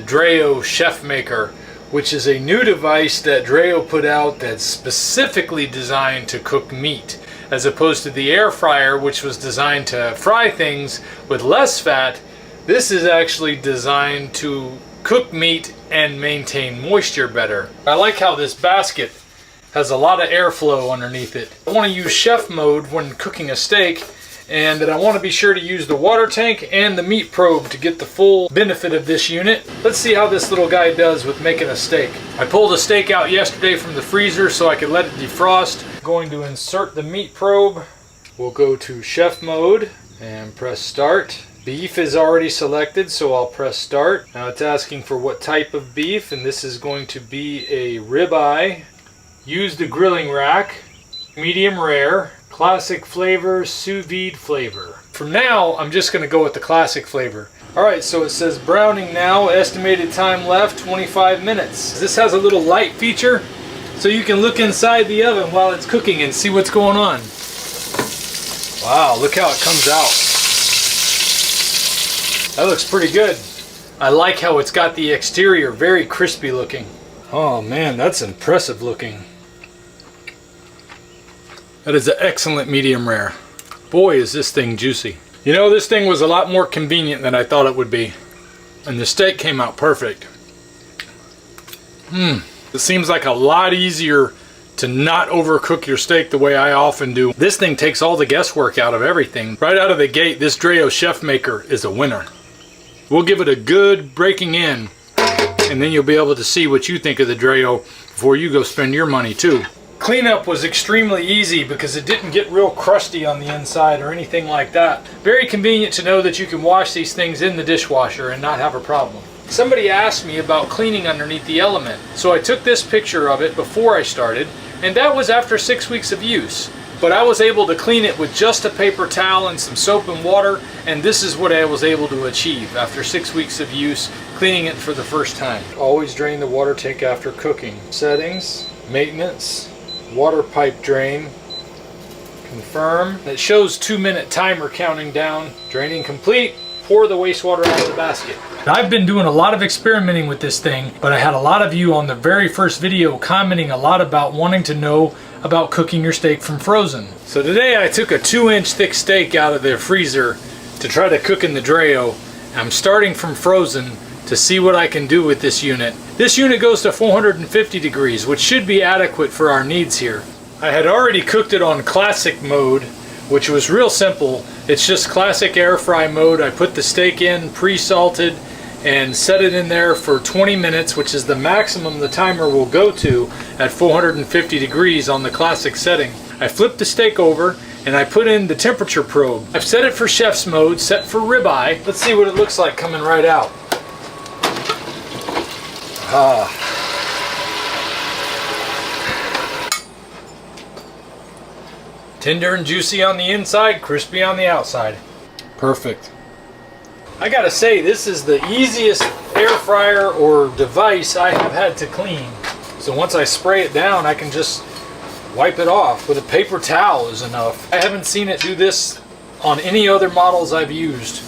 Dreo ChefMaker, which is a new device that Dreo put out that's specifically designed to cook meat, as opposed to the air fryer, which was designed to fry things with less fat. This is actually designed to cook meat and maintain moisture better. I like how this basket has a lot of airflow underneath it. I want to use chef mode when cooking a steak, and that I want to be sure to use the water tank and the meat probe to get the full benefit of this unit. Let's see how this little guy does with making a steak. I pulled a steak out yesterday from the freezer so I could let it defrost. I'm going to insert the meat probe. We'll go to chef mode and press start. Beef is already selected, so I'll press start. Now it's asking for what type of beef, and this is going to be a ribeye. Use the grilling rack, medium rare, classic flavor, sous vide flavor. For now, I'm just going to go with the classic flavor. Alright, so it says browning now, estimated time left 25 minutes. This has a little light feature, so you can look inside the oven while it's cooking and see what's going on. Wow, look how it comes out. That looks pretty good. I like how it's got the exterior very crispy looking. Oh man, that's impressive looking. That is an excellent medium rare. Boy, is this thing juicy. You know, this thing was a lot more convenient than I thought it would be. And the steak came out perfect. It seems like a lot easier to not overcook your steak the way I often do. This thing takes all the guesswork out of everything. Right out of the gate, this Dreo ChefMaker is a winner. We'll give it a good breaking in, and then you'll be able to see what you think of the Dreo before you go spend your money too. Cleanup was extremely easy because it didn't get real crusty on the inside or anything like that. Very convenient to know that you can wash these things in the dishwasher and not have a problem. Somebody asked me about cleaning underneath the element, so I took this picture of it before I started, and that was after 6 weeks of use. But I was able to clean it with just a paper towel and some soap and water, and this is what I was able to achieve after 6 weeks of use, cleaning it for the first time. Always drain the water tank after cooking. Settings, maintenance, water pipe drain, confirm. It shows 2-minute timer counting down. Draining complete. Pour the wastewater out of the basket. I've been doing a lot of experimenting with this thing, but I had a lot of you on the very first video commenting a lot about wanting to know about cooking your steak from frozen. So today I took a 2-inch thick steak out of the freezer to try to cook in the Dreo. I'm starting from frozen to see what I can do with this unit. This unit goes to 450 degrees, which should be adequate for our needs here. I had already cooked it on classic mode, which was real simple. It's just classic air fry mode. I put the steak in pre-salted and set it in there for 20 minutes, which is the maximum the timer will go to at 450 degrees on the classic setting. I flipped the steak over and I put in the temperature probe. I've set it for chef's mode, set for ribeye. Let's see what it looks like coming right out. Tender and juicy on the inside, crispy on the outside. Perfect. I gotta say, this is the easiest air fryer or device I have had to clean. So once I spray it down, I can just wipe it off with a paper towel is enough. I haven't seen it do this on any other models I've used,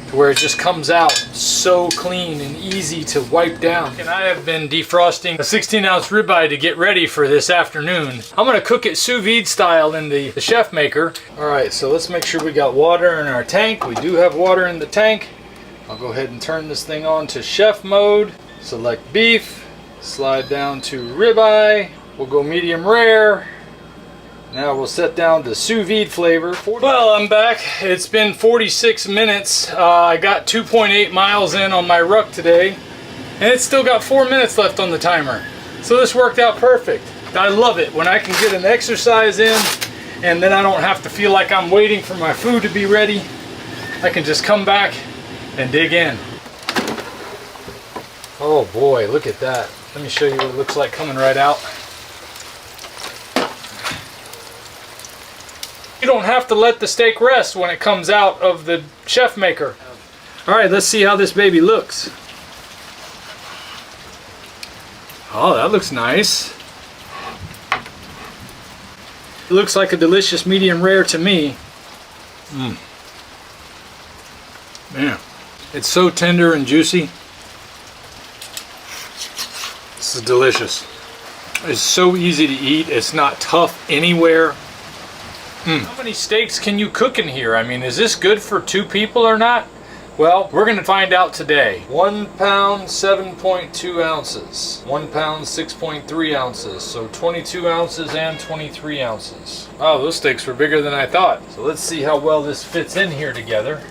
to where it just comes out so clean and easy to wipe down. And I have been defrosting a 16-ounce ribeye to get ready for this afternoon. I'm gonna cook it sous vide style in the ChefMaker. All right, so let's make sure we got water in our tank. We do have water in the tank. I'll go ahead and turn this thing on to chef mode. Select beef, slide down to ribeye. We'll go medium rare. Now we'll set down the sous vide flavor. Well, I'm back. It's been 46 minutes. I got 2.8 miles in on my ruck today, and it's still got 4 minutes left on the timer. So this worked out perfect. I love it when I can get an exercise in, and then I don't have to feel like I'm waiting for my food to be ready. I can just come back and dig in. Oh boy, look at that. Let me show you what it looks like coming right out. You don't have to let the steak rest when it comes out of the ChefMaker. All right, let's see how this baby looks. Oh, that looks nice. It looks like a delicious medium rare to me. Man, it's so tender and juicy. This is delicious. It's so easy to eat. It's not tough anywhere. How many steaks can you cook in here? I mean, is this good for 2 people or not? Well, we're going to find out today. 1 pound, 7.2 ounces. 1 pound, 6.3 ounces. So 22 ounces and 23 ounces. Wow, those steaks were bigger than I thought. So let's see how well this fits in here together.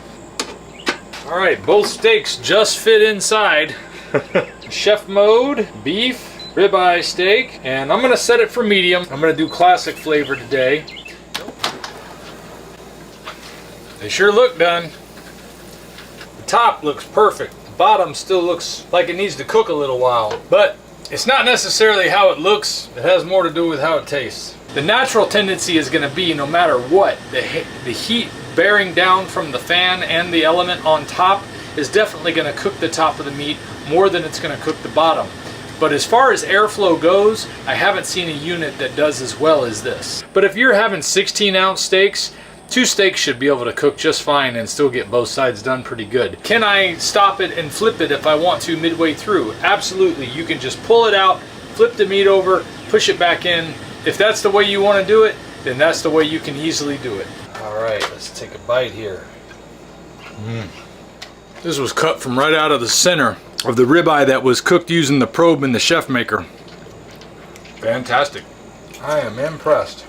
All right, both steaks just fit inside. Chef mode, beef, ribeye steak, and I'm going to set it for medium. I'm going to do classic flavor today. They sure look done. The top looks perfect. The bottom still looks like it needs to cook a little while. But it's not necessarily how it looks. It has more to do with how it tastes. The natural tendency is going to be, no matter what, the heat bearing down from the fan and the element on top is definitely going to cook the top of the meat more than it's going to cook the bottom. But as far as airflow goes, I haven't seen a unit that does as well as this. But if you're having 16-ounce steaks, 2 steaks should be able to cook just fine and still get both sides done pretty good. Can I stop it and flip it if I want to midway through? Absolutely. You can just pull it out, flip the meat over, push it back in. If that's the way you want to do it, then that's the way you can easily do it. All right, let's take a bite here. This was cut from right out of the center of the ribeye that was cooked using the probe in the ChefMaker. Fantastic. I am impressed.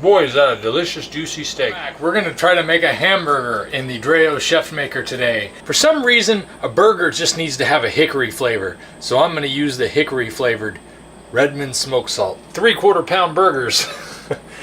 Boy, is that a delicious, juicy steak. We're going to try to make a hamburger in the Dreo ChefMaker today. For some reason, a burger just needs to have a hickory flavor. So I'm going to use the hickory flavored Redmond smoked salt. 3/4 pound burgers.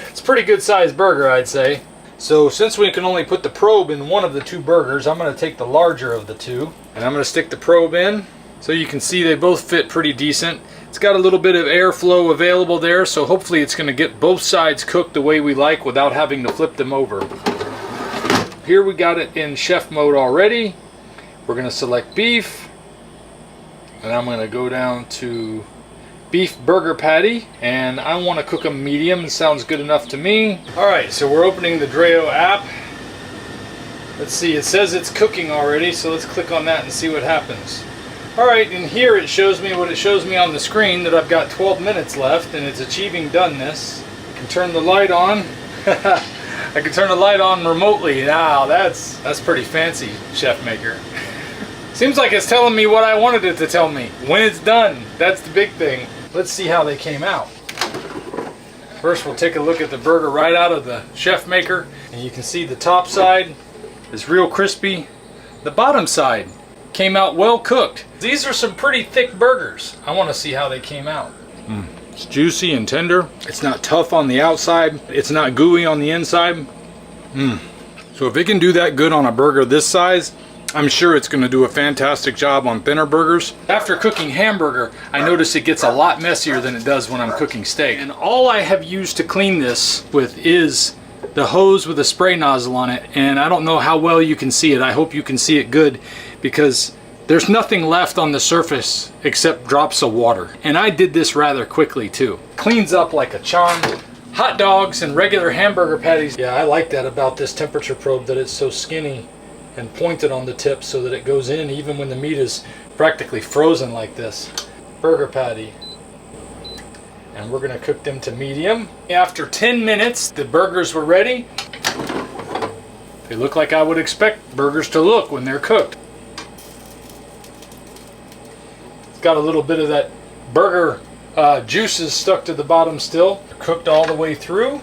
It's a pretty good sized burger, I'd say. So since we can only put the probe in one of the 2 burgers, I'm going to take the larger of the 2. And I'm going to stick the probe in. So you can see they both fit pretty decent. It's got a little bit of airflow available there, so hopefully it's going to get both sides cooked the way we like without having to flip them over. Here we got it in chef mode already. We're going to select beef, and I'm going to go down to beef burger patty, and I want to cook them medium. It sounds good enough to me. Alright, so we're opening the Dreo app. Let's see, it says it's cooking already, so let's click on that and see what happens. Alright, and here it shows me what it shows me on the screen, that I've got 12 minutes left and it's achieving doneness. I can turn the light on. I can turn the light on remotely. Now that's pretty fancy, ChefMaker. Seems like it's telling me what I wanted it to tell me. When it's done, that's the big thing. Let's see how they came out. First we'll take a look at the burger right out of the ChefMaker, and you can see the top side is real crispy. The bottom side came out well cooked. These are some pretty thick burgers. I want to see how they came out. It's juicy and tender. It's not tough on the outside. It's not gooey on the inside. So if it can do that good on a burger this size, I'm sure it's going to do a fantastic job on thinner burgers. After cooking hamburger, I notice it gets a lot messier than it does when I'm cooking steak. And all I have used to clean this with is the hose with a spray nozzle on it, and I don't know how well you can see it. I hope you can see it good, because there's nothing left on the surface except drops of water. And I did this rather quickly too. Cleans up like a charm. Hot dogs and regular hamburger patties. Yeah, I like that about this temperature probe, that it's so skinny and pointed on the tip so that it goes in even when the meat is practically frozen like this. Burger patty. And we're gonna cook them to medium. After 10 minutes, the burgers were ready. They look like I would expect burgers to look when they're cooked. It's got a little bit of that burger juices stuck to the bottom still. They're cooked all the way through.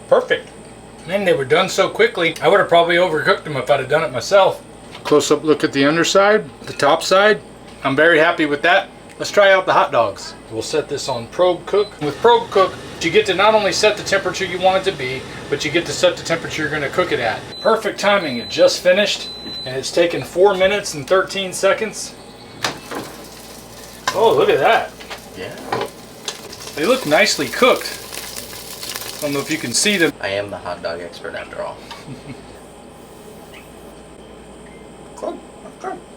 Perfect. Man, they were done so quickly. I would have probably overcooked them if I'd have done it myself. Close-up look at the underside, the top side. I'm very happy with that. Let's try out the hot dogs. We'll set this on probe cook. With probe cook, you get to not only set the temperature you want it to be, but you get to set the temperature you're going to cook it at. Perfect timing. It just finished, and it's taken 4 minutes and 13 seconds. Oh, look at that. Yeah. They look nicely cooked. I don't know if you can see them. I am the hot dog expert after all.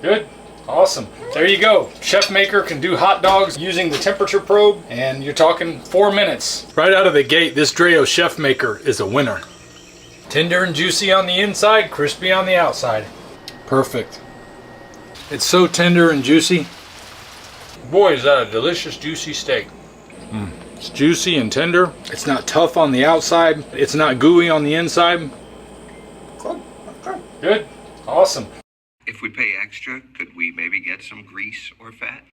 Good. Awesome. There you go. ChefMaker can do hot dogs using the temperature probe, and you're talking 4 minutes. Right out of the gate, this Dreo ChefMaker is a winner. Tender and juicy on the inside, crispy on the outside. Perfect. It's so tender and juicy. Boy, is that a delicious, juicy steak. It's juicy and tender. It's not tough on the outside. It's not gooey on the inside. Good. Awesome. If we pay extra, could we maybe get some grease or fat?